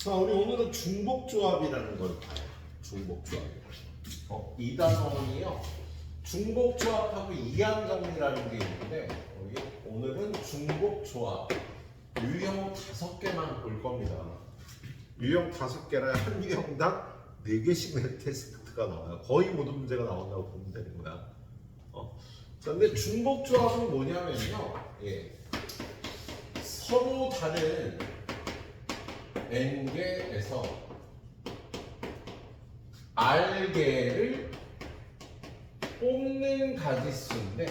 자, 우리 오늘은 중복조합이라는 걸 봐요. 중복조합이라는 거. 이 단원이요. 중복조합하고 이항정리라는 게 있는데 여기 오늘은 중복조합 유형 5개만 볼 겁니다. 유형 5개라 한 유형당 4개씩 테스트가 나와요. 거의 모든 문제가 나온다고 보면 되는 거야. 자, 근데 중복조합은 뭐냐면요. 서로 다른 N개에서 R개를 뽑는 가지수인데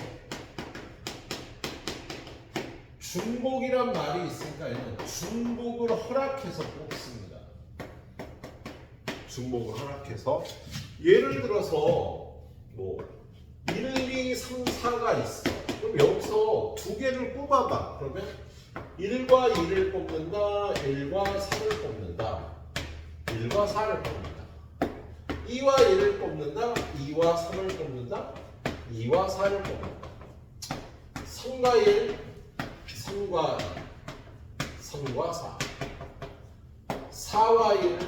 중복이란 말이 있으니까 중복을 허락해서 뽑습니다. 중복을 허락해서 예를 들어서 뭐 1, 2, 3, 4가 있어. 그럼 여기서 2개를 뽑아봐. 그러면 1과 2를 뽑는다. 1과 3을 뽑는다. 1과 4를 뽑는다. 2와 1을 뽑는다. 2와 3을 뽑는다. 2와 4를 뽑는다. 3과 1, 3과 2, 3과 4. 4와 1,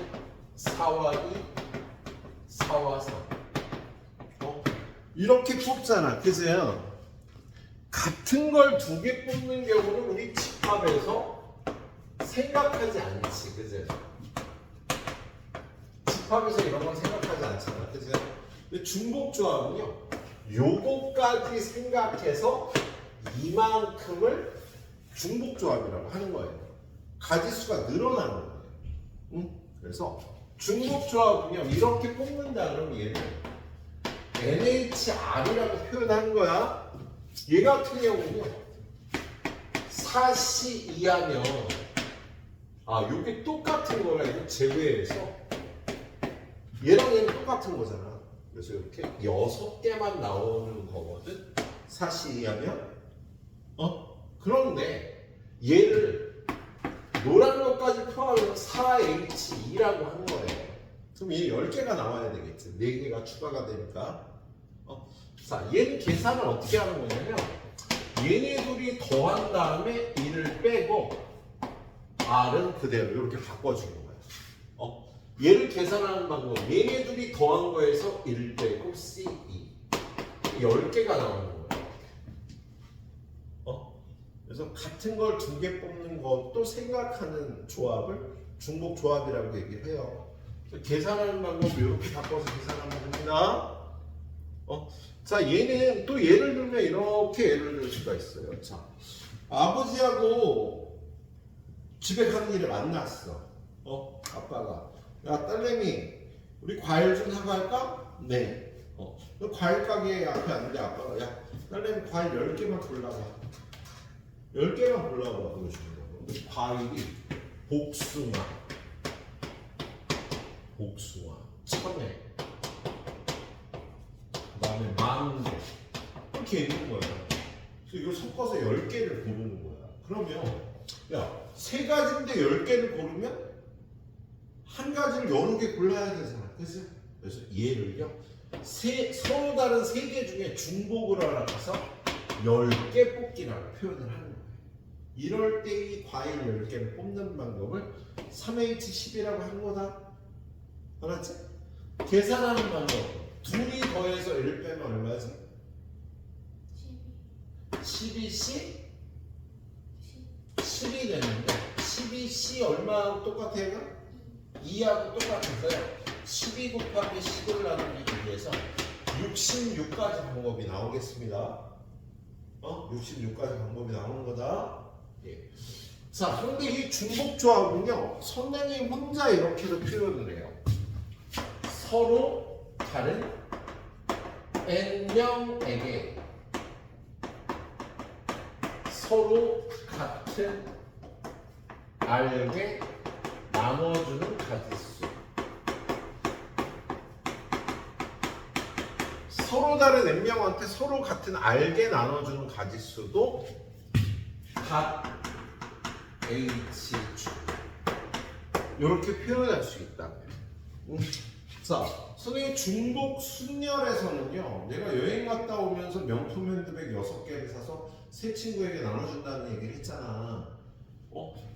4와 2, 4와 3. 이렇게 뽑잖아. 그죠? 같은 걸 2개 뽑는 경우는 우리 집합에서 생각하지 않지. 그죠? 집합에서 이런 건 생각하지 않잖아. 그죠? 근데 중복조합은요. 요거까지 생각해서 이만큼을 중복조합이라고 하는 거예요. 가지수가 늘어나는 거예요. 응? 그래서 중복조합은요. 이렇게 뽑는다 그러면 얘는 NHR이라고 표현하는 거야. 얘 같은 경우는요. 4시 이하면 요게 똑같은 거라 이거 제외해서 얘랑 얘는 똑같은 거잖아. 그래서 이렇게 6개만 나오는 거거든. 4시 이하면 그런데 얘를 노란 것까지 포함해서 4H2라고 하는 거예요. 그럼 얘 10개가 나와야 되겠지. 4개가 추가가 되니까. 자, 얘는 계산을 어떻게 하는 거냐면 얘네 둘이 더한 다음에 1을 빼고 R은 그대로 이렇게 바꿔주는 거야. 얘를 계산하는 방법 얘네 둘이 더한 거에서 1을 빼고 C2 10개가 나오는 거야. 그래서 같은 걸 2개 뽑는 것도 생각하는 조합을 중복조합이라고 얘기를 해요. 계산하는 방법 이렇게 바꿔서 계산하면 됩니다. 자, 얘는 또 예를 들면 이렇게 예를 들 수가 있어요. 자, 아버지하고 집에 가는 길에 만났어. 아빠가 야 딸내미 우리 과일 좀 사갈까? 네. 과일 가게 앞에 앉는데 아빠가 야 딸내미 과일 10개만 골라봐. 10개만 골라봐 그러시는 거예요. 과일이 복숭아, 참외, 그다음에 망고 이렇게 있는 거야. 그래서 이걸 섞어서 10개를 고르는 거야. 그러면 야, 3가지인데 10개를 고르면 한 가지를 여러 개 골라야 되잖아. 그래서 얘를요. 서로 다른 3개 중에 중복을 알아서 10개 뽑기라고 표현을 하는 거예요. 이럴 때 이 과일 10개를 뽑는 방법을 3H10이라고 하는 거다. 알았지? 계산하는 방법. 둘이 더해서 1 빼면 얼마지? 12C? 10이 되는데 12C 얼마하고 똑같아요? 2하고 똑같아서요. 12 곱하기 10을 나누기 위해서 66가지 방법이 나오겠습니다. 66가지 방법이 나오는 거다. 예. 자, 그런데 이 중복조합은요. 선생님 혼자 이렇게도 표현을 해요. 서로 다른 N명에게 서로 같은 R개 나눠주는 가지수. 서로 다른 N명한테 서로 같은 R개 나눠주는 가지수도 각 H 이렇게 표현할 수 있다. 자, 선생님 중복 순열에서는요. 내가 여행 갔다 오면서 명품 핸드백 6개를 사서 세 친구에게 나눠준다는 얘기를 했잖아.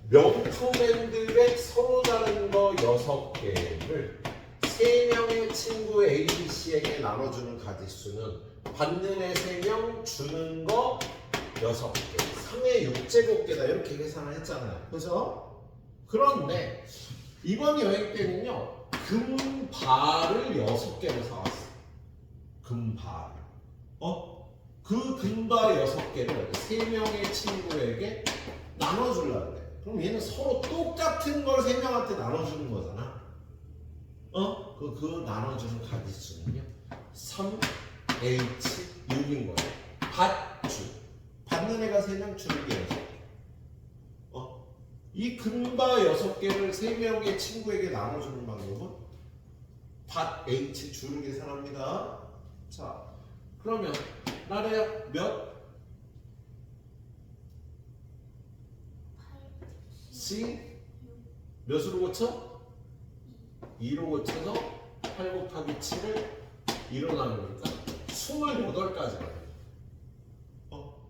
명품앤드백 서로 다른 거 6개를 3명의 친구 A, B, C에게 나눠주는 가지수는 받는 애 3명, 주는 거 6개, 3의 6제곱개다 이렇게 계산을 했잖아요. 그죠? 그런데 이번 여행 때는요 금발을 6개를 사왔어. 금발. 그 금발 6개를 3명의 친구에게 나눠주려고 해. 그럼 얘는 서로 똑같은 걸 3명한테 나눠주는 거잖아. 그 나눠주는 가지수는요 3H6인 거예요. 받주. 받는 애가 3명, 주는 게 6개. 이 금바 6개를 3명의 친구에게 나눠주는 방법은 받 H 주를 계산합니다. 자, 그러면 나래야 몇? C 몇으로 고쳐? 2로 고쳐서 8 곱하기 7을 2로 나누니까 28가지가 돼요.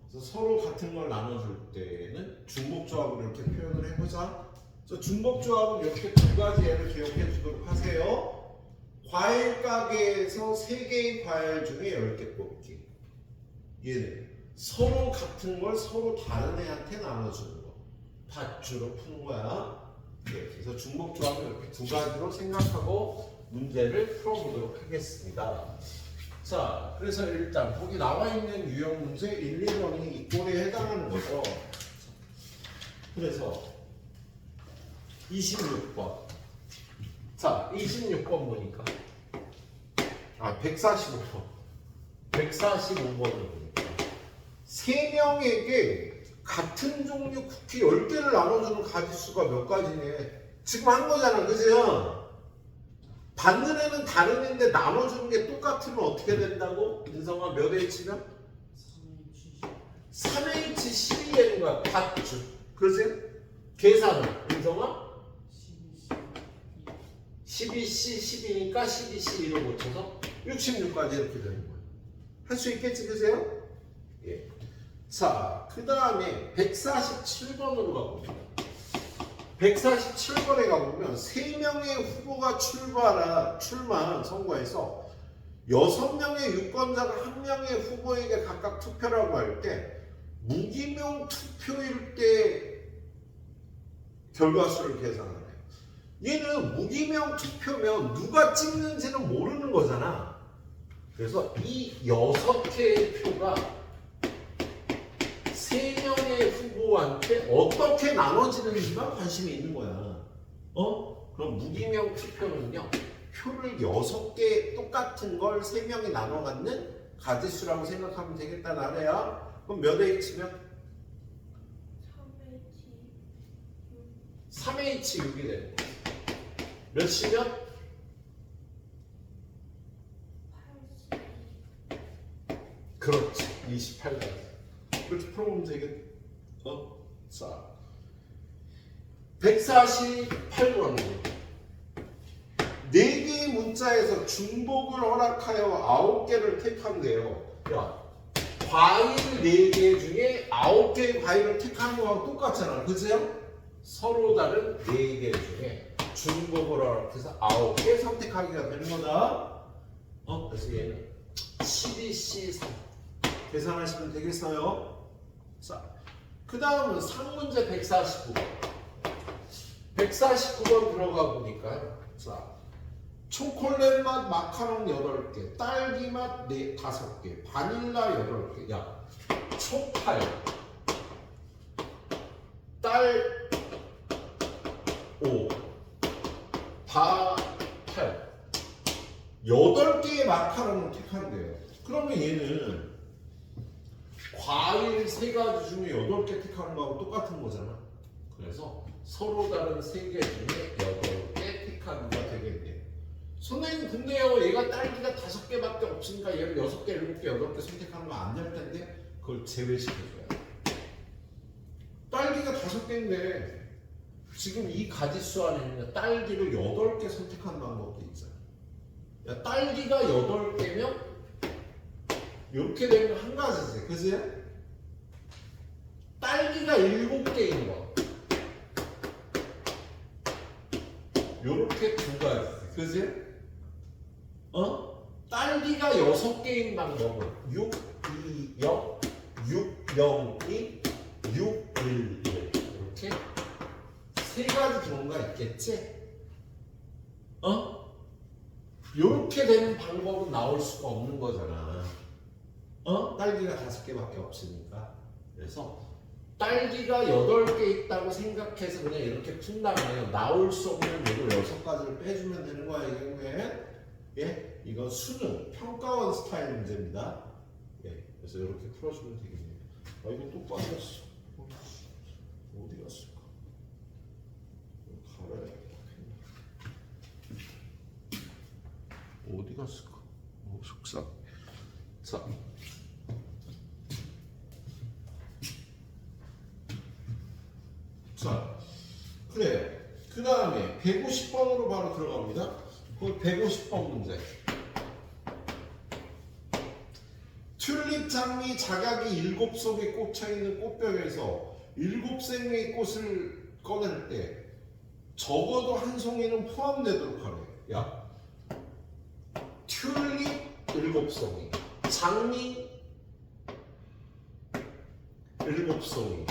그래서 서로 같은 걸 나눠줄 때는 중복조합을 이렇게 표현을 해보자. 그래서 중복조합은 이렇게 2가지 예를 기억해 주도록 하세요. 과일 가게에서 3개의 과일 중에 10개 뽑기. 얘는 서로 같은 걸 서로 다른 애한테 나눠주는 거. 밧주로 푸는 거야. 그래서 중복조합을 이렇게 2가지로 생각하고 문제를 풀어보도록 하겠습니다. 자, 그래서 일단 거기 나와 있는 유형 문제 1, 2번이 이 꼴에 해당하는 거죠. 그래서 26번. 자, 26번 보니까 145번. 145번을 보니까 3명에게 같은 종류 쿠키 10개를 나눠주는 가지수가 몇 가지네. 지금 한 거잖아, 그죠? 받는 애는 다른 애인데 나눠주는 게 똑같으면 어떻게 된다고? 인성아 몇 H면? 3H12 되는 거야. 받주. 그렇지? 계산은 인성아? 12C 12니까 12C2로 고쳐서 66까지 이렇게 되는 거야. 할 수 있겠지, 그세요? 예. 자, 그 다음에 147번으로 가봅니다. 147번에 가보면 3명의 후보가 출마한 선거에서 6명의 유권자가 1명의 후보에게 각각 투표라고 할 때 무기명 투표일 때 결과수를 계산하네. 얘는 무기명 투표면 누가 찍는지는 모르는 거잖아. 그래서 이 6개의 표가 3명의 후보한테 어떻게 나눠지는지가 관심이 있는 거야. 그럼 무기명 투표는요, 표를 6개 똑같은 걸 3명이 나눠 갖는 가지수라고 생각하면 되겠다, 나래야. 그럼 몇 H면? 3H6이 되는 거야. 몇이면? 80. 그렇지, 28가지. 그렇게 풀어보면 되겠어? 자, 148번은 4개의 문자에서 중복을 허락하여 9개를 택한대요. 야, 과일 4개 중에 9개의 과일을 택하는 거하고 똑같잖아. 그죠? 서로 다른 4개 중에 중복을 허락해서 9개 선택하기가 되는 거다. 그래서 얘는 12C3 계산하시면 되겠어요. 자, 그 다음은 상문제 149번. 149번 들어가 보니까, 자, 초콜릿 맛 마카롱 8개, 딸기 맛 5개, 바닐라 8개. 야, 초팔, 딸 5, 바 8. 8개의 마카롱을 택한대요. 그러면 얘는 과일 3가지 중에 8개 택하는 거하고 똑같은 거잖아. 그래서 서로 다른 3개 중에 8개 택하는 거 되겠네. 선생님 근데요, 얘가 딸기가 5개밖에 없으니까 얘를 6개, 7개, 8개 선택하는 거 안 될 텐데 그걸 제외시켜줘야 돼. 딸기가 5개인데 지금 이 가지수 안에는 딸기를 8개 선택하는 방법도 있잖아. 야, 딸기가 8개면 이렇게 되면 한 가지지, 그지? 딸기가 7개인 거. 요렇게 두 가지. 그지? 딸기가 6개인 방법은 6, 2, 0, 6, 0, 2, 6, 1, 1 이렇게 세 가지 경우가 있겠지? 요렇게 되는 방법은 나올 수가 없는 거잖아. 딸기가 5개밖에 없으니까. 그래서 딸기가 8개 있다고 생각해서 그냥 이렇게 푼다면 나올 수 없는 요거 6가지를 빼주면 되는 거야, 이 경우에. 예? 이건 수능, 평가원 스타일 문제입니다. 예. 그래서 이렇게 풀어주면 되겠네요. 아, 이거 또 빠졌어. 어디 갔을까? 갈아야겠다. 어디 갔을까? 속상. 자. 자, 그래요. 그 다음에 150번으로 바로 들어갑니다. 그 150번 문제. 튤립 장미 자각이 7송에 꽂혀있는 꽃벽에서 7송의 꽃을 꺼낼 때 적어도 한 송이는 포함되도록 하래. 야, 튤립 7송이, 장미 7송이,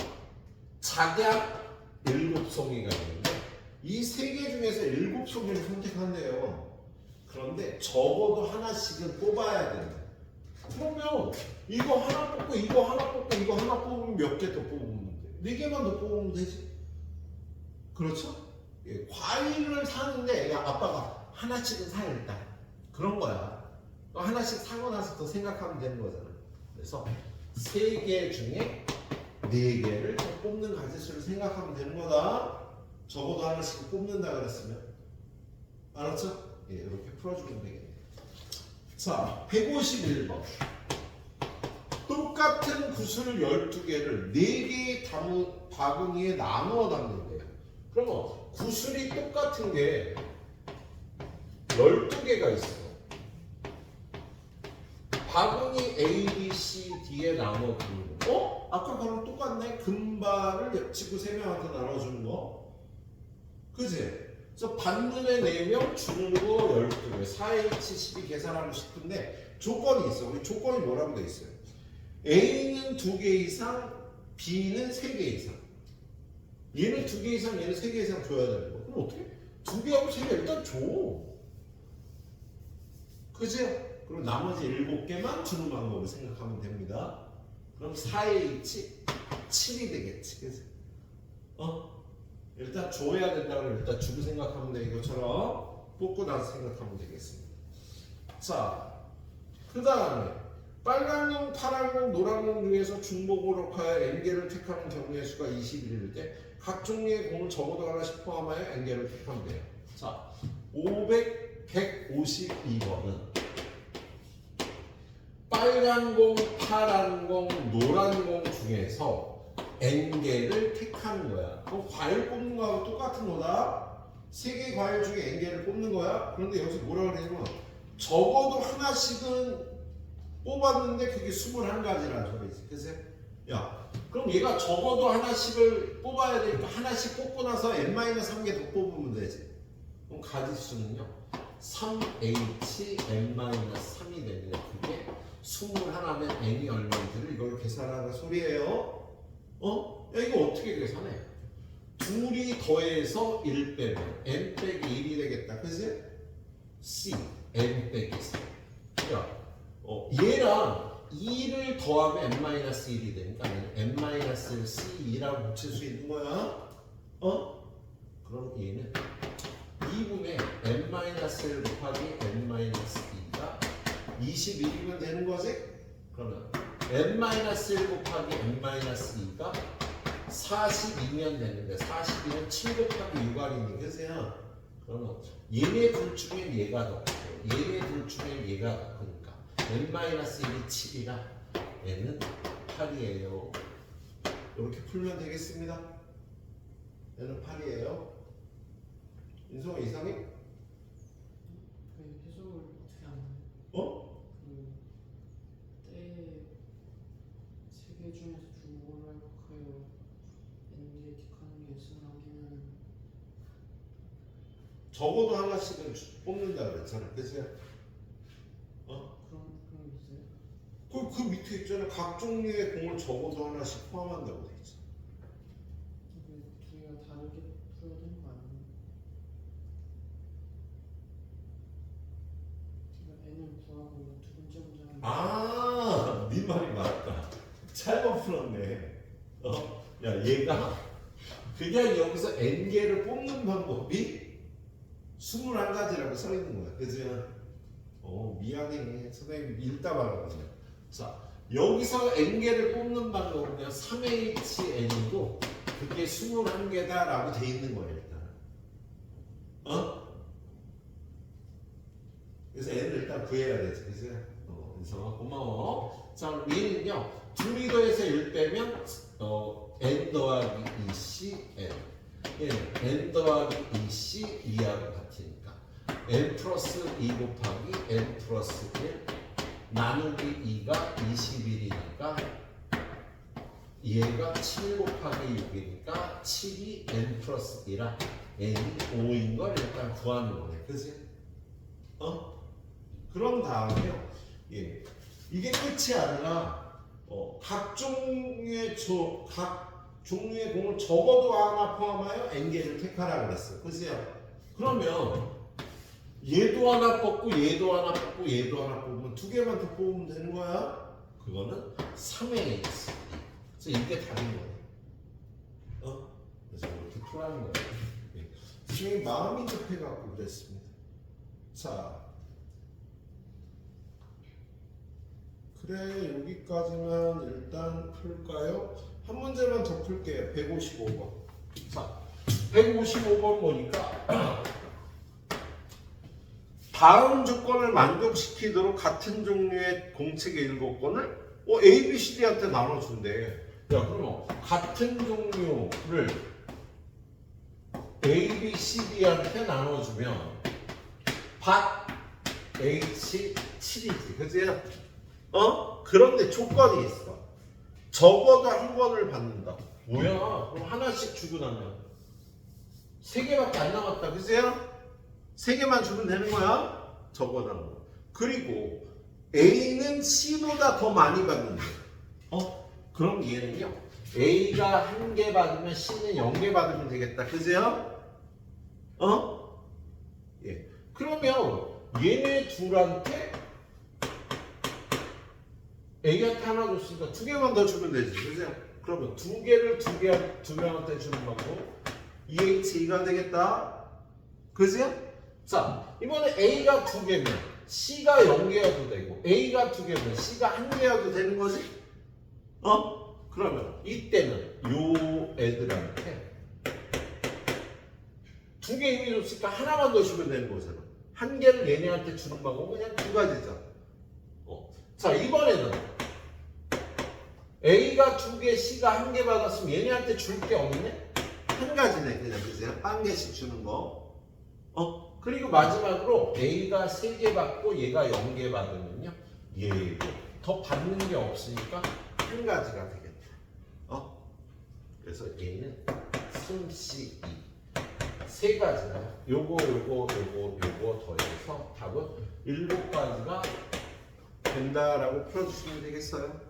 작약 7송이가 있는데 이 3개 중에서 7송이를 선택한대요. 그런데 적어도 하나씩은 뽑아야 된다. 그러면 이거 하나 뽑고 이거 하나 뽑고 이거 하나 뽑으면 몇 개 더 뽑으면 돼? 4개만 더 뽑으면 되지. 그렇죠? 예, 과일을 사는데 야, 아빠가 하나씩은 사 일단. 그런 거야. 하나씩 사고 나서 더 생각하면 되는 거잖아. 그래서 3개 중에 4개를 더 뽑는 가지수를 생각하면 되는 거다. 적어도 하나씩 뽑는다 그랬으면. 알았죠? 예, 이렇게 풀어주면 되겠네요. 자, 151번. 똑같은 구슬 12개를 4개의 바구니에 나누어 담는데요. 그러면 구슬이 똑같은 게 12개가 있어. 바구니 A, B, C, D에 나눠 주는 거. 아까 그랑 똑같네. 금발을 지구 3명한테 나눠주는 거. 그지? 그래서 받는 애 4명, 주는 거 12개. 4H12 계산하고 싶은데 조건이 있어. 우리 조건이 뭐라고 돼 있어요? A는 2개 이상, B는 3개 이상. 얘는 2개 이상, 얘는 3개 이상 줘야 되는 거. 그럼 어떻게? 2개하고 3개 일단 줘. 그지? 그럼 나머지 7개만 주는 방법을 생각하면 됩니다. 그럼 4H 7이 되겠지. 그치? 일단 줘야 된다고 일단 주고 생각하면 돼. 이것처럼 뽑고 나서 생각하면 되겠습니다. 자, 그 다음에 빨간 공, 파란 공, 노란 공 중에서 중복으로 하여 N개를 택하는 경우의 수가 21일 때 각 종류의 공을 적어도 하나씩 포함하여 N개를 택하면 돼요. 자, 152번은 빨간 공, 파란 공, 노란 공 중에서 N개를 택하는 거야. 그럼 과일 뽑는 거하고 똑같은 거다. 3개 과일 중에 N개를 뽑는 거야. 그런데 여기서 뭐라 그러냐면 적어도 하나씩은 뽑았는데 그게 21가지라는 소리지. 그치? 야, 그럼 얘가 적어도 하나씩을 뽑아야 되니까 하나씩 뽑고 나서 N-3개 더 뽑으면 되지. 그럼 가지수는요 3H N-3이 되는데 그게 21면 N이 얼마인지를 이걸 계산하는 소리예요. 야, 이거 어떻게 계산해? 둘이 더해서 1 빼면 N 빼기 1이 되겠다. 그치? C N 빼기 3. 야, 얘랑 2를 더하면 N-1이 되니까 N-C2라고 붙일 수 있는 거야. 그럼 얘는 2분의 N-1 곱하기 N-2가 21이면 되는 거지? 그러면 N-1 곱하기 N-2가 42면 되는데 42는 7 곱하기 6R이니 그세요? 그러면 얘네 둘 중에 얘가 더 크고 얘네 둘 중에 얘가 더 크니까 N-1이 7이라 얘는 8이에요. 이렇게 풀면 되겠습니다. 얘는 8이에요. 인성아 이상해? 그 해석을 어떻게 하나요? 그때 3개 중에서 중복을 할까요? N개 틱하는 게 21개는 적어도 하나씩은 뽑는다 그랬잖아. 그치? 그런 게 있어요? 그 밑에 있잖아. 각 종류의 공을 적어도 하나씩 포함한다고 돼 있잖아. 이게 두 개가 다르게 풀어야 되는 거 아니에요? 제가 n을 구하고 이거 두 번째 문제는 아, 네 말이 맞다. 잘못 풀었네. 야, 얘가 그냥 여기서 n개를 뽑는 방법이 21가지라고 써 있는 거야. 그지? 미안해. 선생님 읽다 말았거든요. 자, 여기서 n개를 뽑는 방법은 그냥 3HN이고 그게 21개다라고 돼 있는 거예요, 일단. 그래서 n을 일단 구해야 되지. 그지? 그래서 고마워. 자, 그럼 얘는요. 둘이 더해서 1 빼면 n 더하기 2c n. 얘는 n 더하기 2c 2하고 같으니까 n 플러스 2 곱하기 n 플러스 1 나누기 2가 21이니까 얘가 7 곱하기 6이니까 7이 n 플러스 1아 n이 5인 걸 일단 구하는 거네. 그지? 그런 다음에요. 예. 이게 끝이 아니라 각 종류의 공을 적어도 하나 포함하여 n개를 택하라 그랬어. 그지요? 그러면 얘도 하나 뽑고 얘도 하나 뽑고 얘도 하나 뽑으면 두 개만 더 뽑으면 되는 거야. 그거는 3H. 그래서 이게 답인 거야. 그래서 이렇게 풀하는 거야. 예. 선생님이 마음이 급해갖고 그랬습니다. 자, 그래, 여기까지만 일단 풀까요? 한 문제만 더 풀게요. 155번. 자, 155번 보니까 다음 조건을 만족시키도록 같은 종류의 공책의 7권을 A, B, C, D한테 나눠준대. 야, 그럼 같은 종류를 A, B, C, D한테 나눠주면 밭 H 7이지. 그치? 그런데 조건이 있어. 적어도 한 권을 받는다. 뭐야? 그럼 하나씩 주고 나면 3개밖에 안 남았다. 그치요? 3개만 주면 되는 거야? 적어도 한 권. 그리고 A는 C보다 더 많이 받는다. 그럼 얘는요. A가 1개 받으면 C는 0개 받으면 되겠다. 그치요? 예. 그러면 얘네 둘한테 A한테 하나 줬으니까 2개만 더 주면 되지. 그죠? 그러면 2개를 두 명한테 주는 방법 2H가 되겠다. 그죠? 자, 이번에 A가 2개면 C가 0개여도 되고 A가 2개면 C가 1개여도 되는 거지? 그러면 이때는 요 애들한테 2개 이미 줬으니까 하나만 더 주면 되는 거잖아. 1개를 얘네한테 주는 방법은 그냥 2가지잖아. 자, 이번에는 A가 2개, C가 1개 받았으면 얘네한테 줄 게 없네? 1가지네, 그냥. 그죠? 1개씩 주는 거. 그리고 마지막으로 A가 3개 받고 얘가 0개 받으면요. 얘도 더 받는 게 없으니까 1가지가 되겠다. 그래서 A는 승, C, E. 3가지나 요거 더해서 답은 7가지가 된다라고 풀어주시면 되겠어요?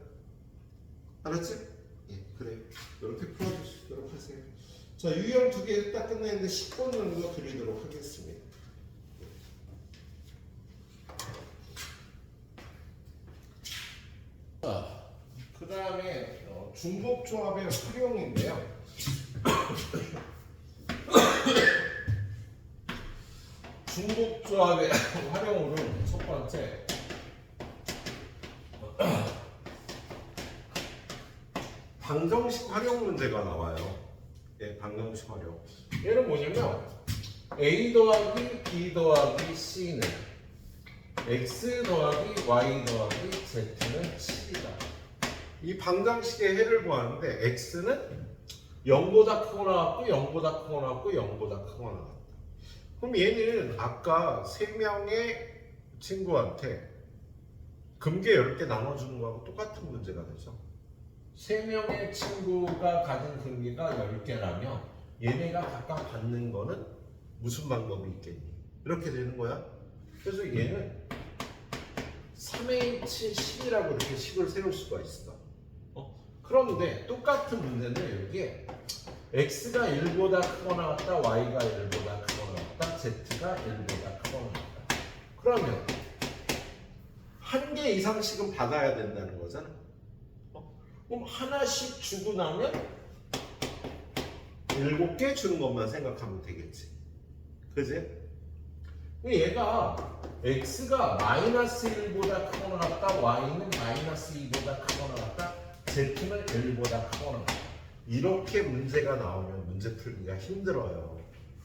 알았지? 예, 그래. 이렇게 풀어주시도록 하세요. 자, 유형 2개 딱 끝냈는데 10번 정도 드리도록 하겠습니다. 자, 그 다음에 중복조합의 활용인데요. 중복조합의 활용으로는 첫 번째 방정식 활용 문제가 나와요. 예, 방정식 활용. 얘는 뭐냐면 A 더하기 B 더하기 C는 X 더하기 Y 더하기 Z는 7이다. 이 방정식의 해를 구하는데 X는 0보다 크거나 같고 0보다 크거나 같고 0보다 크거나 같다. 그럼 얘는 아까 3명의 친구한테 금괴 10개 나눠주는 거하고 똑같은 문제가 되죠. 3명의 친구가 가진 금괴가 10개라면 얘네가 각각 받는 거는 무슨 방법이 있겠니? 이렇게 되는 거야. 그래서 얘는 3H 10이라고 이렇게 식을 세울 수가 있어. 그런데 똑같은 문제는 여기에 x가 1보다 크거나 같다, y가 1보다 크거나 같다, z가 1보다 크거나 같다. 그러면 한 개 이상씩은 받아야 된다는 거잖아. 그럼 하나씩 주고 나면 7개 주는 것만 생각하면 되겠지. 그지? 얘가 x가 마이너스 1보다 크거나 같다, y는 마이너스 2보다 크거나 같다, z는 1보다 크거나 같다. 이렇게 문제가 나오면 문제 풀기가 힘들어요.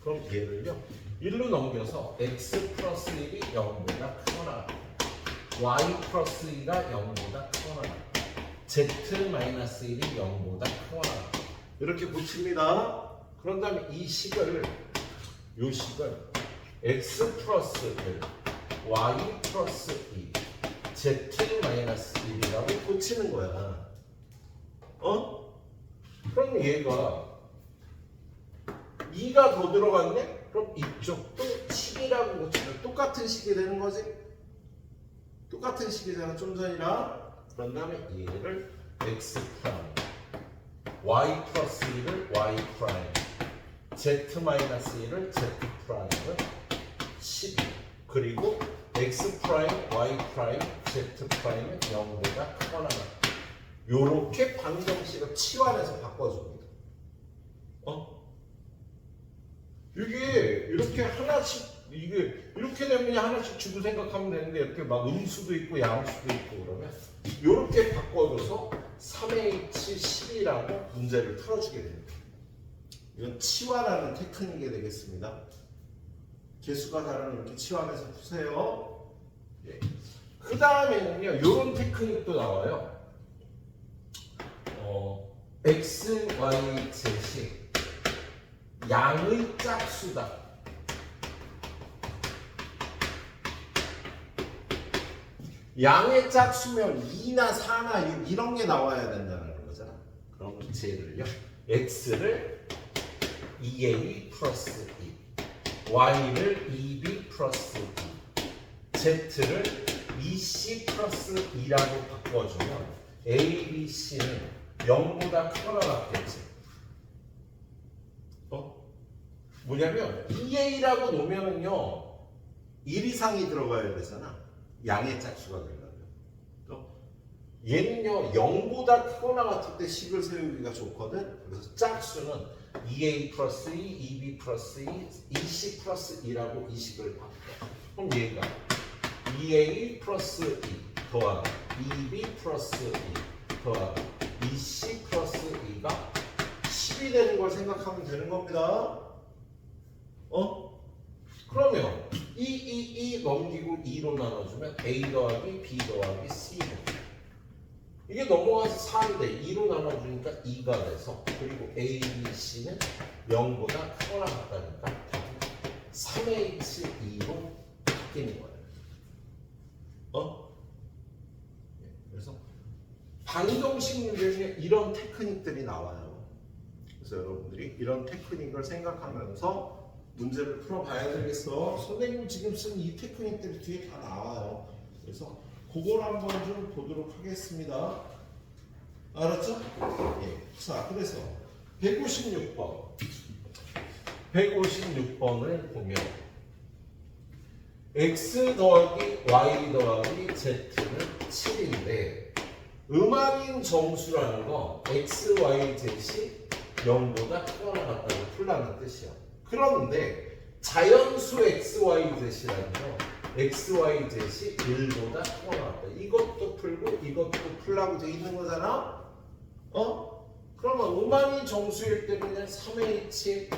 그럼 얘를요 1로 넘겨서 x 플러스 1이 0보다 크거나 같다, y 플러스 2가 0보다 크거나 같다, z 마이너스 1이 0보다 크거나 같다. 이렇게 붙입니다. 그런 다음에 이 식을 x 플러스 1, y 플러스 2, z 마이너스 1이라고 고치는 거야. 그럼 얘가 2가 더 들어갔네? 그럼 이쪽도 10이라고 고치면 똑같은 식이 되는 거지? 똑같은 식이잖아, 좀 전이랑. 그런 다음에 얘를 x 프라임, y 플러스 2를 y 프라임, z 마이너스 1을 z 프라임을 12, 그리고 x 프라임, y 프라임, z 프라임은 0보다 크거나 같다. 요렇게 방정식을 치환해서 바꿔줍니다. 이게 이렇게 하나씩, 이게 이렇게 되면 하나씩 주고 생각하면 되는데 이렇게 막 음수도 있고 양수도 있고 그러면 요렇게 바꿔줘서 3H10이라고 문제를 풀어주게 됩니다. 이건 치환하는 테크닉이 되겠습니다. 개수가 다른 이렇게 치환해서 푸세요. 예. 그 다음에는요, 이런 테크닉도 나와요. x, y, z이 양의 짝수다. 양의 짝수면 2나 4나 이런 게 나와야 된다는 거잖아. 그럼 쟤를요, x를 2a 플러스 2, y를 2b 플러스 2, z를 2c 플러스 2라고 바꿔주면 a, b, c는 0보다 크거나 같겠지. 뭐냐면 2a라고 놓으면은요 1 이상이 들어가야 되잖아. 양의 짝수가 되려면. 얘는요 0보다 크거나 같을 때 식을 세우기가 좋거든. 그래서 짝수는 2a 플러스 2, 2b 플러스 2, 2c 플러스 2라고 이 식을 바꿔. 그럼 얘가 2a 플러스 2 더하기 2b 플러스 2 더하기 2c 플러스 2가 10이 되는 걸 생각하면 되는 겁니다. 그러면 2 넘기고 2로 나눠주면 a 더하기 b 더하기 c. 이게 넘어가서 4인데 2로 나눠주니까 2가 돼서, 그리고 a, b, c는 0보다 크거나 같다니까 3H2로 바뀌는 거예요. 그래서 방정식 문제에 이런 테크닉들이 나와요. 그래서 여러분들이 이런 테크닉을 생각하면서 문제를 풀어봐야 되겠어. 선생님 지금 쓴 이 테크닉들이 뒤에 다 나와요. 그래서 그걸 한번 좀 보도록 하겠습니다. 알았죠? 예. 자, 그래서 156번을 보면 x 더하기 y 더하기 z는 7인데 음악인 정수라는 거 x, y, z이 0보다 크거나 같다고 풀라는 뜻이야. 그런데 자연수 x, y, z라는 거 x, y, z이 1보다 크거나 같다. 이것도 풀고 이것도 풀라고 돼 있는 거잖아. 그러면 음악인 정수일 때는 그냥 3H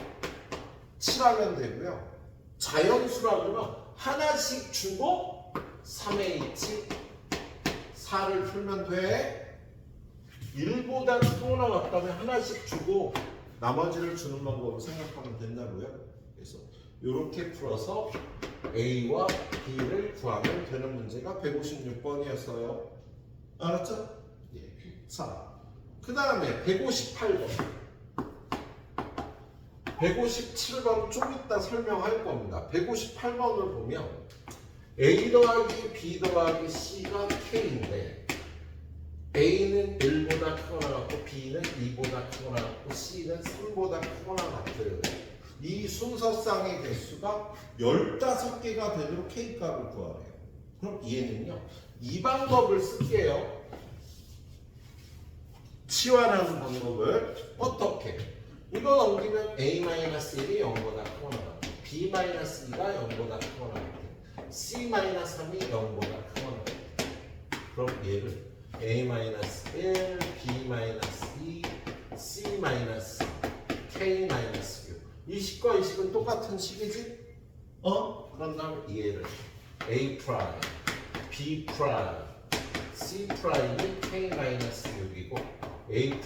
7하면 되고요. 자연수라면 하나씩 주고 3H 4를 풀면 돼. 1보다 크거나 같다면 하나씩 주고 나머지를 주는 방법을 생각하면 된다고요. 그래서 이렇게 풀어서 A와 B를 구하면 되는 문제가 156번이었어요. 알았죠? 예. 자, 그 다음에 158번. 157번 좀 이따 설명할 겁니다. 158번을 보면 A 더하기 B 더하기 C가 K인데 A는 1보다 크거나 같고 B는 2보다 크거나 같고 C는 3보다 크거나 같아요. 이 순서쌍의 개수가 15개가 되도록 K값을 구하래요. 그럼 얘는요. 이 방법을 쓸게요. 치환하는 방법을 어떻게? 이거 넘기면 A-1이 0보다 크거나 같고 B-2가 0보다 크거나 같고 C-3이 0보다 크거나 같고 그럼 얘를 A-1, B-2, C-3, K-6 이 식과 이 식은 똑같은 식이지? 그런 다음에 얘를 A', B', C', K-6이고 A', B',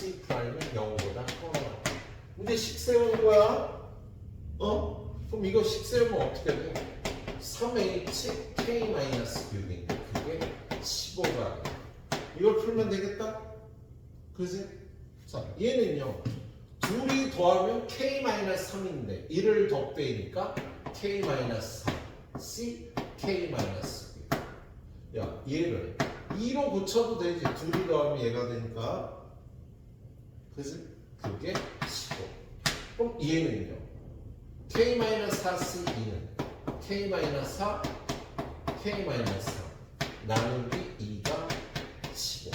C'은 0보다 커. 근데 식 세우는 거야? 그럼 이거 식 세우면 어떻게 돼? 3H, K-6인데 그게 15가 돼. 이걸 풀면 되겠다? 그지? 자, 얘는요. 둘이 더하면 K-3인데 1을 더 빼니까 K-4, C, K-2. 야, 얘를 2로 붙여도 되지. 둘이 더하면 얘가 되니까. 그지? 그게 15. 그럼 얘는요. K-4C 2는 K-4, K-4 나누기 2가 15.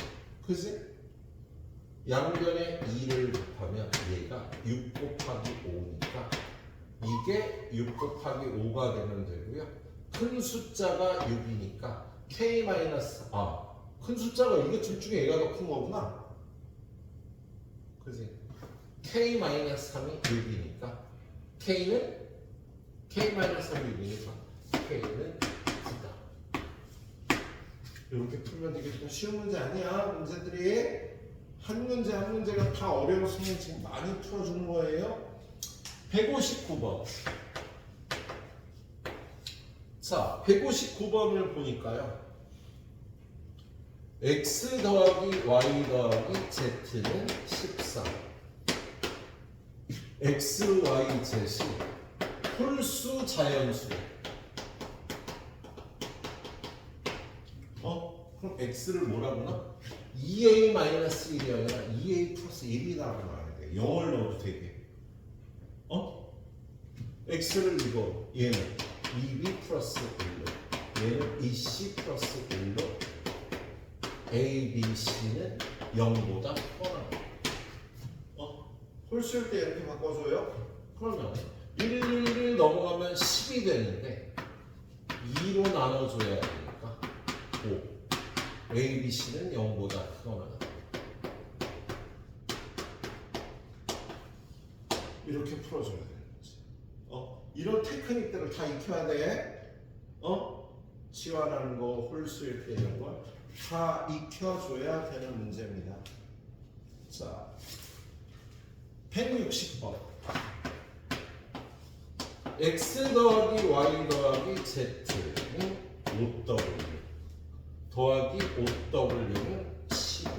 그지? 양변에 2를 곱하면 얘가 6 곱하기 5니까 이게 6 곱하기 5가 되면 되고요. 큰 숫자가 6이니까 큰 숫자가 이게 둘 중에 얘가 더 큰 거구나. 그지? K-3이 6이니까 K-3이 6이니까 K는 9다. 이렇게 풀면 되겠다. 쉬운 문제 아니야. 문제들이 한 문제 한 문제가 다 어려웠으면 지금 많이 풀어주는 거예요. 159번. 자, 159번을 보니까요. X 더하기 Y 더하기 Z는 13. X, Y, Z이 홀수 자연수. 그럼 X를 뭐라고나? 2A-1이 아니라 2A 플러스 1이라고 말해야 돼. 0을 넣어도 되게. X를 이거 얘는 2B 플러스 1로 얘는 2C 플러스 1로 A, B, C는 0보다 커나. 홀수일 때 이렇게 바꿔줘요. 그러면 1 넘어가면 10이 되는데 2로 나눠줘야 되니까 5. A, B, C는 0보다 크거나 이렇게 풀어줘야 되는 거지. 이런 테크닉들을 다 익혀야 돼. 치환하는 거, 홀수일 때 이런 걸 다 익혀줘야 되는 문제입니다. 자, 160번. X 더하기 Y 더하기 Z는 5W 더하기 5W는 15.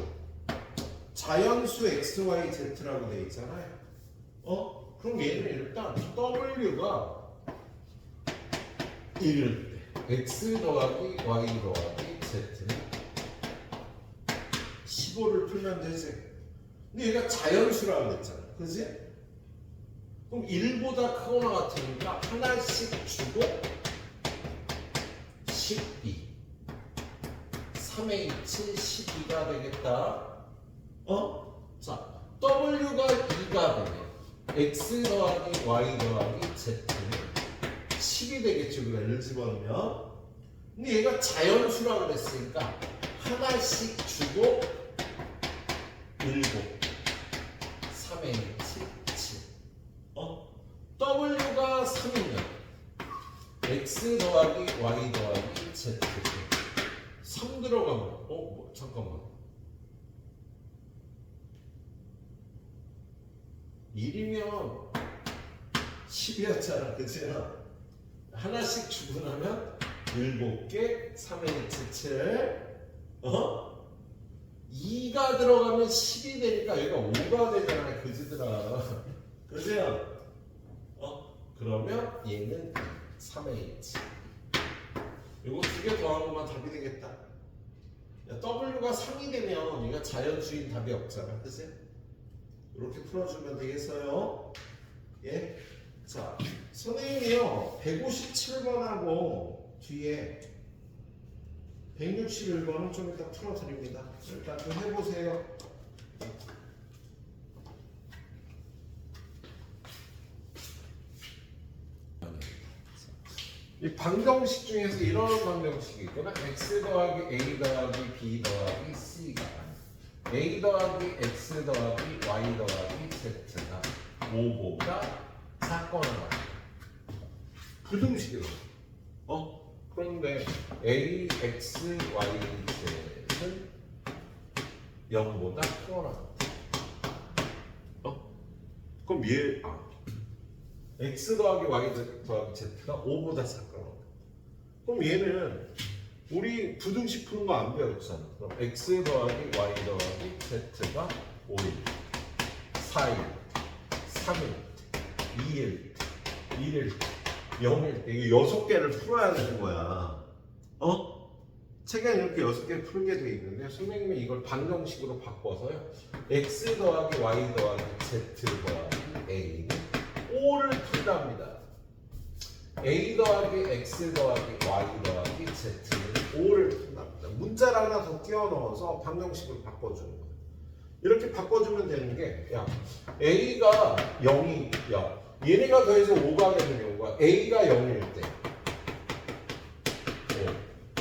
자연수 X, Y, Z라고 되어 있잖아요. 그럼 얘는 일단 W가 1일 때 X 더하기 Y 더하기 Z는 15를 풀면 되지. 근데 얘가 자연수라고 했잖아. 그지? 그럼 1보다 크거나 같으니까 하나씩 주고 12 3H 12가 되겠다. 자, W가 2가 되면 X 더하기 Y 더하기 Z는 10이 되겠죠. 우리가 1 집어넣으면. 근데 얘가 자연수라고 그랬으니까 하나씩 주고 7 3H 7 W가 3이면 X 더하기 Y 더하기 Z 3 들어가면 잠깐만 1이면 10이었잖아. 그치? 하나씩 주고 나면 7개 3H7 2가 들어가면 10이 되니까 얘가 5가 되잖아. 그지들아. 그죠? 그러면 얘는 3H. 이거 두 개 더한 것만 답이 되겠다. 야, W가 3이 되면 얘가 자연수인 답이 없잖아. 그치? 이렇게 풀어주면 되겠어요? 예? 자, 선생님이요. 157번하고 뒤에 161번은 좀 이따 풀어드립니다. 일단 좀 해보세요. 이 방정식 중에서 이런 방정식이 있구나. x 더하기 a 더하기 b 더하기 c가 a 더하기 x 더하기 y 더하기 z가 5보다 작거나 같다. 부등식이다. 그런데 a, x, y, z는 0보다 크거나 같다. 그럼 얘 x 더하기 y 더하기 z가 5보다 작거나 같다. 그럼 얘는 우리 부등식 푸는 거 안 배웠잖아. 그럼 x 더하기 y 더하기 z가 5일, 4일, 3일, 2일, 1일, 0일 때 이게 6개를 풀어야 되는 거야. 책에 이렇게 6개 풀게 돼 있는데 선생님이 이걸 방정식으로 바꿔서요. x 더하기 y 더하기 z 더하기 a는 5를 푼답니다. a 더하기 x 더하기 y 더하기 z는 5를 푼답니다. 문자를 하나 더 끼워 넣어서 방정식을 바꿔주는 거예요. 이렇게 바꿔주면 되는 게, 야, a가 0이, 야, 얘네가 더해서 5가 되는 경우가 a가 0일 때,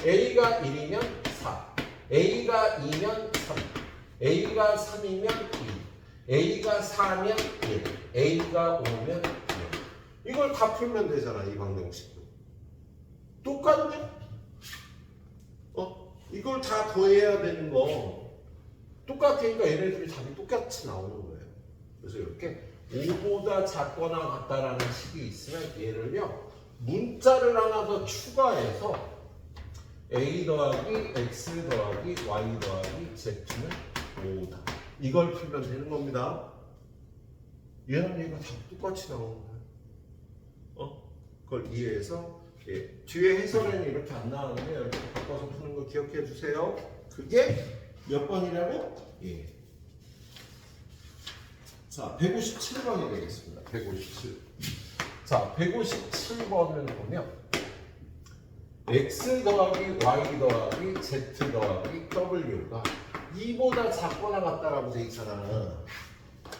a가 1이면 4, a가 2면 3, a가 3이면 2, a가 4면 1, a가 5면 0. 이걸 다 풀면 되잖아, 이 방정식도. 똑같네? 이걸 다 더해야 되는 거 똑같으니까 얘네들이 답이 똑같이 나오는 거예요. 그래서 이렇게 5보다 작거나 같다라는 식이 있으면 얘를요, 문자를 하나 더 추가해서 a 더하기 x 더하기 y 더하기 z는 5다. 이걸 풀면 되는 겁니다. 얘랑 얘가 다 똑같이 나오는 거예요. 그걸 이해해서 뒤에 해설에는 이렇게 안 나오는데 이렇게 바꿔서 푸는 거 기억해 주세요. 그게 몇 번이라고? 예. 자, 157번이 되겠습니다. 157. 자, 157번을 보면 x 더하기 y 더하기 z 더하기 w가 2보다 작거나 같다라고 돼 있잖아.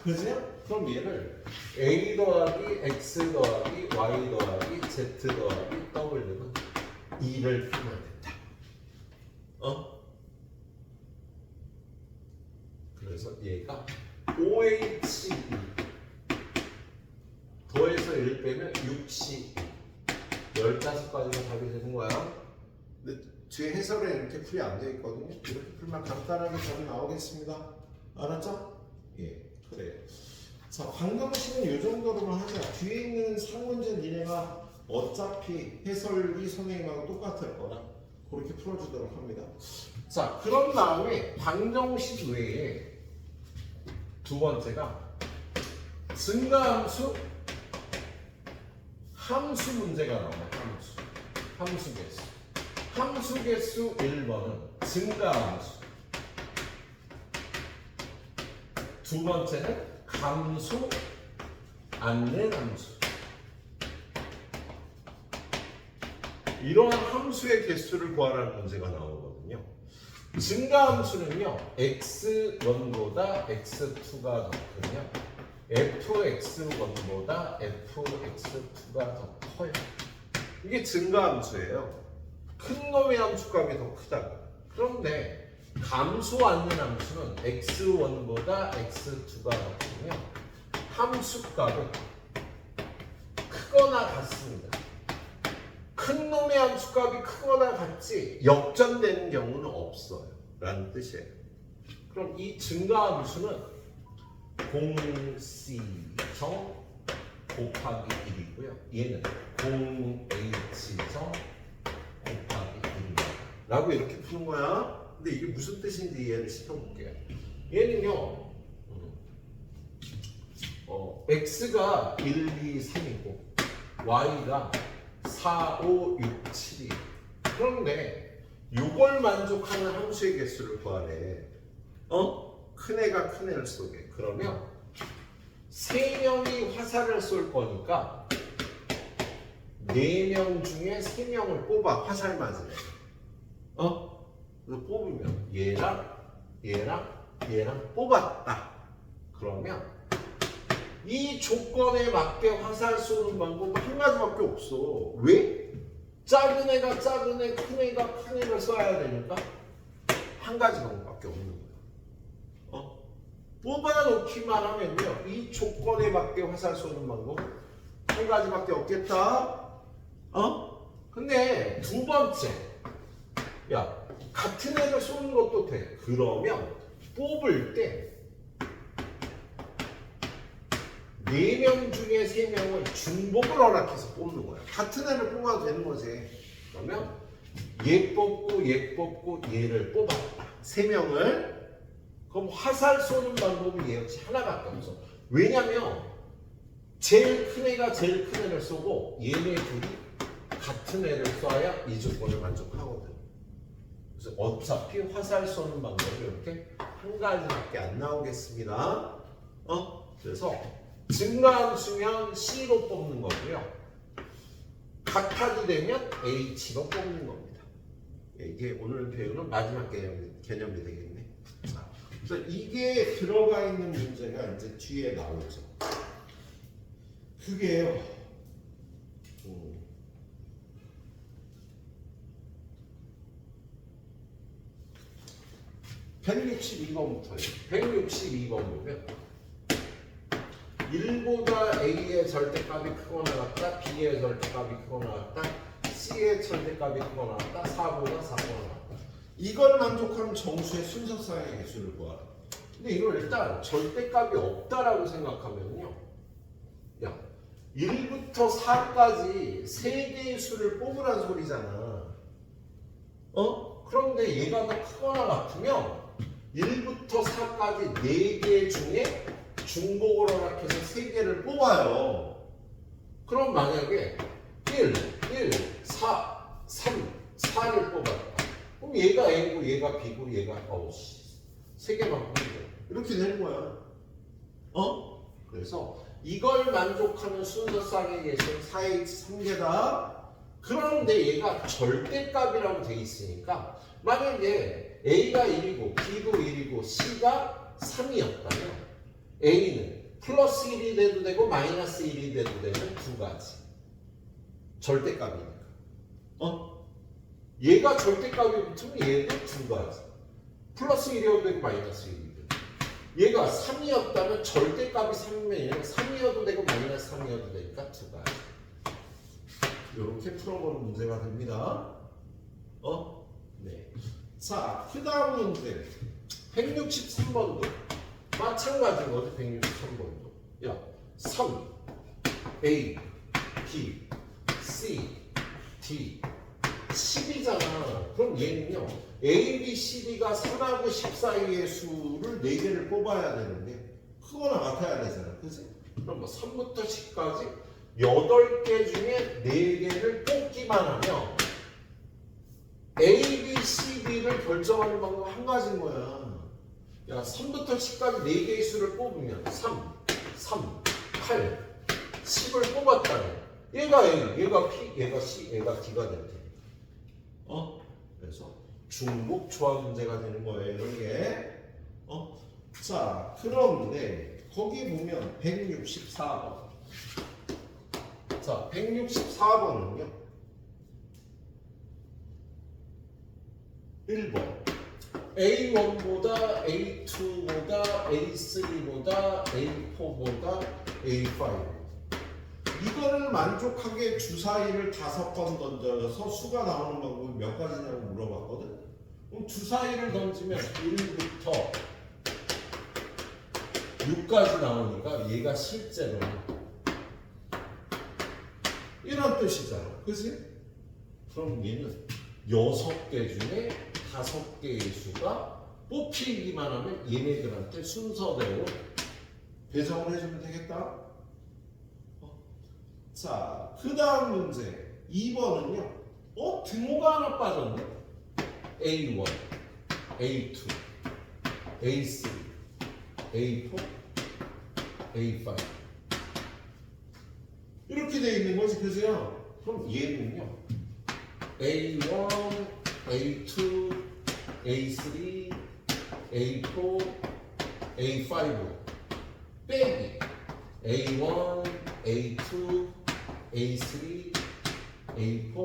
그죠? 그럼 얘를 a 더하기 x 더하기 y 더하기 z 더하기 w는 2를 풀면 된다. 그래서 얘가 OH 더해서 1 빼면 6C 15가지가 답이 되는 거야. 근데 뒤에 해설에 이렇게 풀이 안 되어 있거든요. 이렇게 풀면 간단하게 답이 나오겠습니다. 알았죠? 예, 그래요. 자, 방정식은 이 정도로만 하자. 뒤에 있는 상문제 니네가 어차피 해설이 선생님하고 똑같을 거라 그렇게 풀어주도록 합니다. 자, 그런 다음에 방정식 외에 두 번째가 증가함수, 함수 문제가 나와요. 함수 개수. 함수 개수 1번은 증가함수. 두 번째는 감수, 안내함수. 이러한 함수의 개수를 구하라는 문제가 나오거든요. 증가함수는요, x1보다 x2가 더 크면 fx1보다 fx2가 더 커요. 이게 증가함수예요. 큰 놈의 함수값이 더 크다고. 그런데 감수 안내함수는 x1보다 x2가 더 크면 함수값은 크거나 같습니다. 큰 놈의 함수값이 크거나 같지 역전되는 경우는 없어요 라는 뜻이에요. 그럼 이 증가함수는 공C정 곱하기 1이고요. 얘는 공H정 곱하기 1이다 라고 이렇게 푸는 거야. 근데 이게 무슨 뜻인지 이해를 시켜볼게요. 얘는요, x가 1, 2, 3이고 y가 4, 5, 6, 7이. 그런데 이걸 만족하는 함수의 개수를 구하래. 큰 애가 큰 애를 쏘게. 그러면 세 명이 화살을 쏠 거니까 4명 중에 3명을 뽑아 화살 맞은 애. 그래서 뽑으면 얘랑 뽑았다. 그러면 이 조건에 맞게 화살 쏘는 방법은 한 가지밖에 없어. 왜? 작은 애가 작은 애, 큰 애가 큰 애를 쏴야 되니까 한 가지 방법밖에 없는 거야. 뽑아놓기만 하면요, 이 조건에 맞게 화살 쏘는 방법 한 가지밖에 없겠다. 근데 두 번째, 야, 같은 애를 쏘는 것도 돼. 그러면 뽑을 때 4명 중에 3명을 중복을 허락해서 뽑는 거야. 같은 애를 뽑아도 되는 거지. 그러면 얘 뽑고 얘를 뽑았다. 3명을. 그럼 화살 쏘는 방법이 얘 역시 하나밖에 없어. 왜냐면 제일 큰 애가 제일 큰 애를 쏘고 얘네 둘이 같은 애를 쏴야 이 조건을 만족하거든. 그래서 어차피 화살 쏘는 방법이 이렇게 한 가지밖에 안 나오겠습니다. 그래서 증가함수면 C로 뽑는 거고요. 같아도 되면 H로 뽑는 겁니다. 이게 오늘 배우는 마지막 개념이 되겠네. 자, 그래서 이게 들어가 있는 문제가 이제 뒤에 나오죠. 그게요. 162번부터요. 162번 보면 1보다 A의 절대값이 크거나 같다, B의 절대값이 크거나 같다, C의 절대값이 크거나 같다, 4보다 4거나 같다. 이걸 만족하는 정수의 순서상의 개수를 구하라. 근데 이걸 일단 절대값이 없다라고 생각하면요, 야, 1부터 4까지 3개의 수를 뽑으란 소리잖아. 그런데 얘가 더 크거나 같으면 1부터 4까지 4개 중에 중복을 허락해서 3개를 뽑아요. 그럼 만약에 1, 4, 3, 4를 뽑았다. 그럼 얘가 A고 얘가 B고 얘가 3개만 뽑는 거야. 이렇게 되는 거야. 그래서 이걸 만족하는 순서상의 개수는 4H 3개다. 그런데 얘가 절대값이라고 돼 있으니까 만약에 A가 1이고 B도 1이고 C가 3이었다면 A는 플러스 1이 돼도 되고 마이너스 1이 돼도 되는 두 가지. 절대값이니까. 얘가 절대값이 붙으면 얘도 두 가지. 플러스 1이어도 되고 마이너스 1이 되고. 얘가 3이었다면 절대값이 3이면 얘는 3이어도 되고 마이너스 3이어도 되니까 두 가지. 이렇게 풀어보는 문제가 됩니다. 네. 자, 그 다음 문제 163번도 마찬가지인 거죠. 163번도 야, 3 A, B, C, D 10이잖아. 그럼 얘는요, A, B, C, D가 3하고 10 사이의 수를 4개를 뽑아야 되는데 크거나 같아야 되잖아. 그치? 그럼 뭐 3부터 10까지 8개 중에 4개를 뽑기만 하면 A, B, C, D를 결정하는 방법 한 가지인 거야. 야, 3부터 10까지 4개의 수를 뽑으면 3, 8, 10을 뽑았다면 얘가 A, 얘가 P, 얘가 C, 얘가 D가 될 테니까. 그래서 중복 조합 문제가 되는 거예요. 이런 게. 자, 그런데 거기 보면 164번. 자, 164번은요. 1번. A1보다 A2보다 A3보다 A4보다 A5. 이거를 만족하게 주사위를 5번 던져서 수가 나오는 방법이 몇 가지냐고 물어봤거든. 그럼 주사위를 던지면 1부터 6까지 나오니까 얘가 실제로 이런 뜻이잖아. 그치? 그럼 얘는 6개 중에 5개의 수가 뽑히기만 하면 얘네들한테 순서대로 배정을 해주면 되겠다. 자, 그 다음 문제 2번은요. 등호가 하나 빠졌네. A1, A2, A3, A4, A5 이렇게 돼 있는 거지, 그죠? 그럼 얘는요. A1, A2, A3, A4, A5 빼기 A1, A2, A3, A4,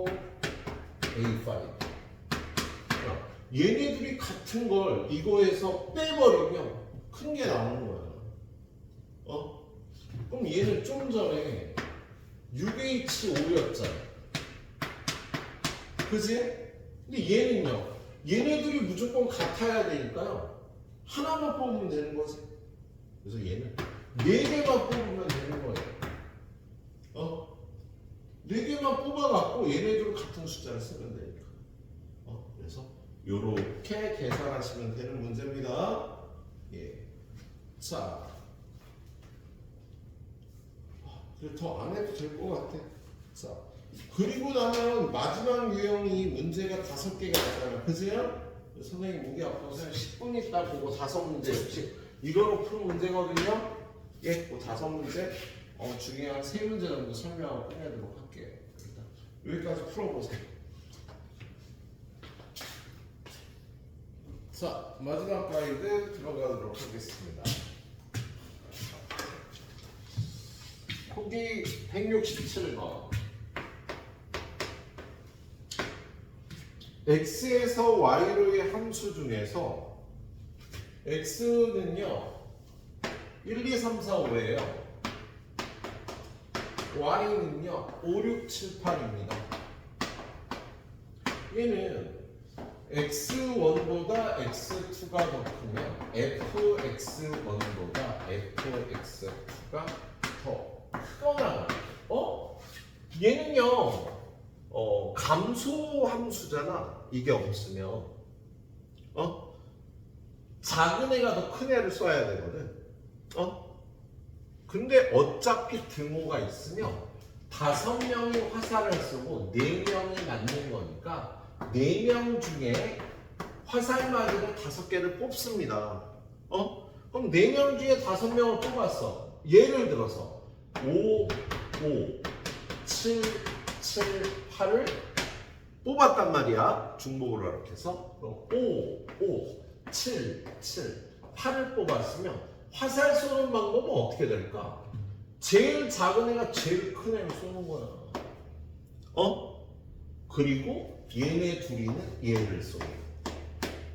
A5 얘네들이 같은 걸 이거에서 빼버리면 큰 게 나오는 거야. 그럼 얘는 좀 전에 6H5였잖아. 그지? 근데 얘는요. 얘네들이 무조건 같아야 되니까요. 하나만 뽑으면 되는 거지. 그래서 얘는 4개만 뽑으면 되는 거예요. 4개만 뽑아갖고 얘네들 같은 숫자를 쓰면 되니까. 그래서 요렇게 계산하시면 되는 문제입니다. 예. 자. 그래 더 안 해도 될 것 같아. 자. 그리고 나면 마지막 유형이 문제가 5개가 있잖아. 그죠? 선생님 목이 아파서 10분 있다 보고 5문제씩 이거로 푸는 문제거든요. 예, 그 5문제 중요한 3문제 정도 설명하고 끝내도록 할게요. 일단 여기까지 풀어보세요. 자, 마지막 가이드 들어가도록 하겠습니다. 보기 167번. x에서 y로의 함수 중에서 x는요 1, 2, 3, 4, 5예요. y는요 5, 6, 7, 8입니다. 얘는 x1보다 x2가 더 크면 fx1보다 fx2가 더 크거나 얘는요 감소 함수잖아. 이게 없으면 작은 애가 더 큰 애를 써야 되거든. 근데 어차피 등호가 있으면 5명이 화살을 쓰고 4명이 맞는 거니까 4명 중에 화살 맞이를 5개를 뽑습니다. 그럼 4명 중에 5명을 뽑았어. 예를 들어서 5, 5, 7, 7, 8을 뽑았단 말이야. 중복을 이렇게 해서 5, 5, 7, 7, 8을 뽑았으면 화살 쏘는 방법은 어떻게 될까? 제일 작은 애가 제일 큰 애를 쏘는 거야. 그리고 얘네 둘이는 얘를 쏘고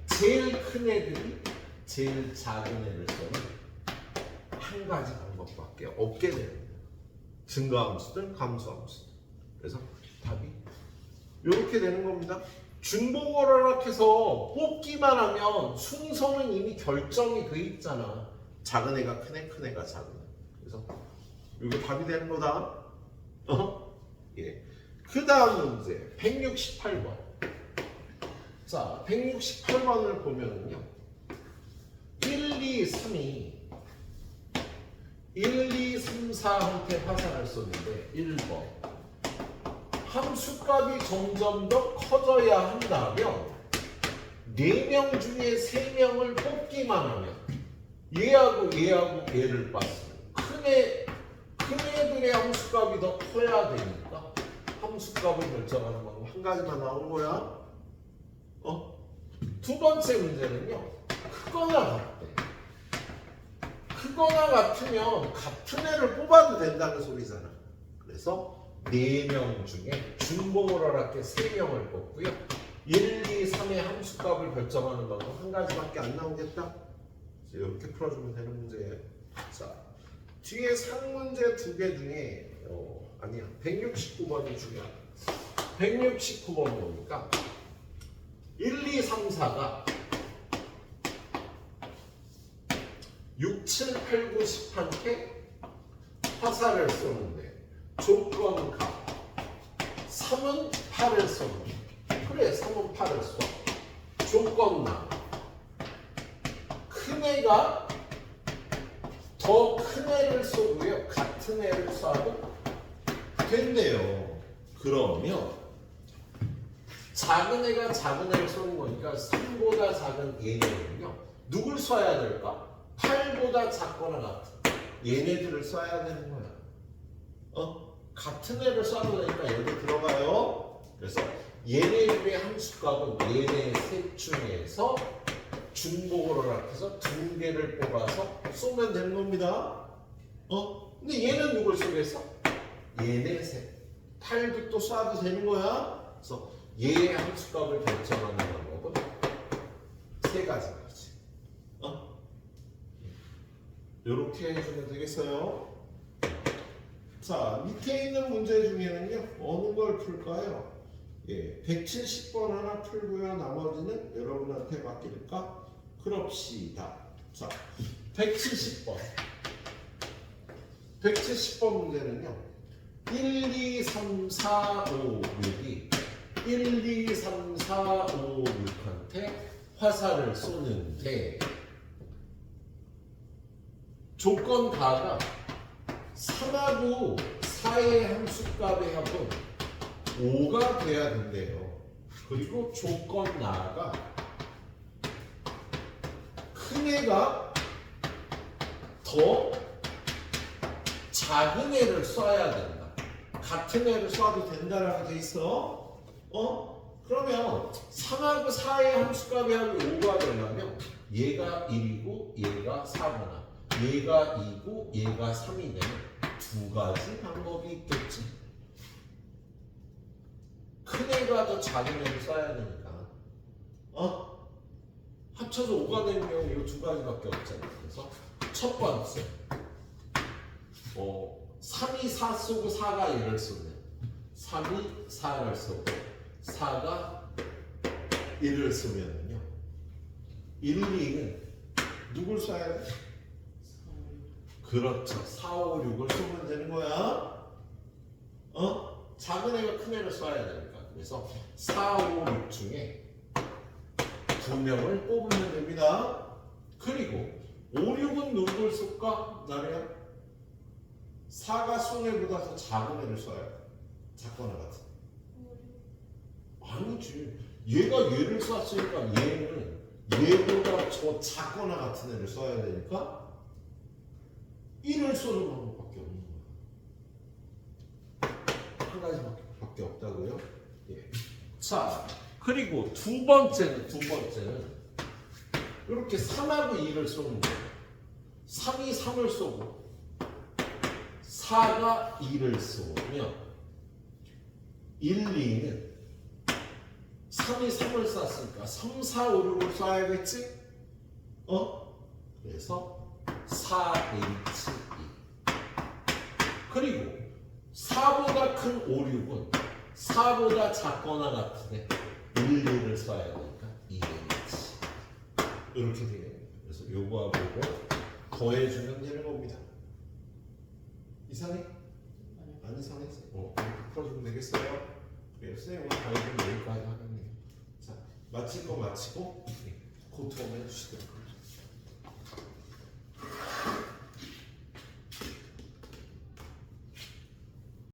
제일 큰 애들이 제일 작은 애를 쏘는 한 가지 방법밖에 없게 되는 거야. 증가함수든 감소함수든. 그래서 답이 이렇게 되는 겁니다. 중복을 해서 뽑기만 하면 순서는 이미 결정이 돼 있잖아. 작은 애가 큰 애, 큰 애가 작은 애. 그래서 이거 답이 되는 거다. 예. 그 다음 문제 168번. 자, 168번을 보면은요. 1, 2, 3이 1, 2, 3, 4한테 화살을 쏘는데 1번 함수값이 점점 더 커져야 한다면 4명 중에 3명을 뽑기만 하면 얘하고 얘하고 얘를 봤으면 큰 애들의 함수값이 더 커야 되니까 함수값을 결정하는 방법 한 가지만 나온 거야. 두 번째 문제는요. 크거나 같대. 크거나 같으면 같은 애를 뽑아도 된다는 소리잖아. 그래서 4명 중에 중복을 허락해 3명을 뽑고요. 1, 2, 3의 함수값을 결정하는 방법 한 가지밖에 안 나오겠다. 이렇게 풀어주면 되는 문제예요. 자, 뒤에 상문제 2개 중에 아니야 169번이 중요하다. 169번 보니까 1, 2, 3, 4가 6, 7, 8, 9, 10한테 화살을 쏘는데 조건값 3은 8을 쏘는데 그래 3은 8을 쏘. 조건값 큰 애가 더 큰 애를 쏘고요. 같은 애를 쏴도 된대요. 그러면 작은 애가 작은 애를 쏘는 거니까 3보다 작은 얘네는요. 누굴 쏴야 될까? 8보다 작거나 같은 얘네들을 쏴야 되는 거야. 같은 애를 쏴도 되니까 여기 들어가요. 그래서 얘네들의 함수값은 얘네 셋 중에서 중복으로 합해서 2개를 뽑아서 쏘면 되는 겁니다. 근데 얘는 누굴 쏘겠어? 얘네 셋. 8도 또 쏴도 되는 거야. 그래서 얘의 함수값을 결정하는 방법은 세 가지 거지. 이렇게 해주면 되겠어요. 자, 밑에 있는 문제 중에는요, 어느 걸 풀까요? 170번 하나 풀고요. 나머지는 여러분한테 맡길까? 그럽시다. 자, 170번. 170번 문제는요, 1, 2, 3, 4, 5, 6이 1, 2, 3, 4, 5, 6한테 화살을 쏘는데 조건 가가 3하고 4의 함수값의 합은 5가 돼야 된대요. 그리고 조건 나가 큰 애가 더 작은 애를 쏴야 된다. 같은 애를 쏴도 된다라고 돼 있어. 그러면 3하고 4의 함수값의 합이 5가 되려면 얘가 1이고 얘가 4거나 얘가 2고 얘가 3이 되면 두 가지 방법이 있겠지. 큰 애가 더 작은 애를 쏴야 되니까 합쳐서 5가 되는 경우 이 두 가지밖에 없잖아. 그래서 첫 번째 3이 4 쏘고 4가 얘를 쏘네. 3이 4를 쏘고 4가 1을 쏘면요 1, 2는 누굴 쏴야 돼? 그렇죠. 4, 5, 6을 쏘면 되는 거야. 작은 애가 큰 애를 쏴야 되니까. 그래서 4, 5, 6 중에 2명을 뽑으면 됩니다. 그리고 5, 6은 누굴 쏠까? 나래야 4가 쏜 애보다 더 작은 애를 쏴야 돼. 작거나 같은. 아니지. 얘가 얘를 쐈으니까 얘는 얘보다 더 작거나 같은 애를 쏴야 되니까 1을 쏘는 방법밖에 없는 거야. 한 가지밖에 없다고요? 예. 자, 그리고 두 번째는 이렇게 3하고 2를 쏘는 거예요. 3이 3을 쏘고 4가 2를 쏘면 1, 2는 3이 3을 쐈으니까 3, 4, 5, 6을 쏴야겠지? 그래서 4H2 그리고 4보다 큰 5, 6은 4보다 작거나 같은데 1, 2를 써야 되니까 2H 이렇게 되겠네요. 그래서 요거하고 요거 더해주면 되는 겁니다. 이상해? 안 이상했어? 풀어주면 되겠어요? 그래서 선생님 오늘 가이드는 여기까지 하겠네요. 자, 마칠 거 마치고 고토 한번 해주시도록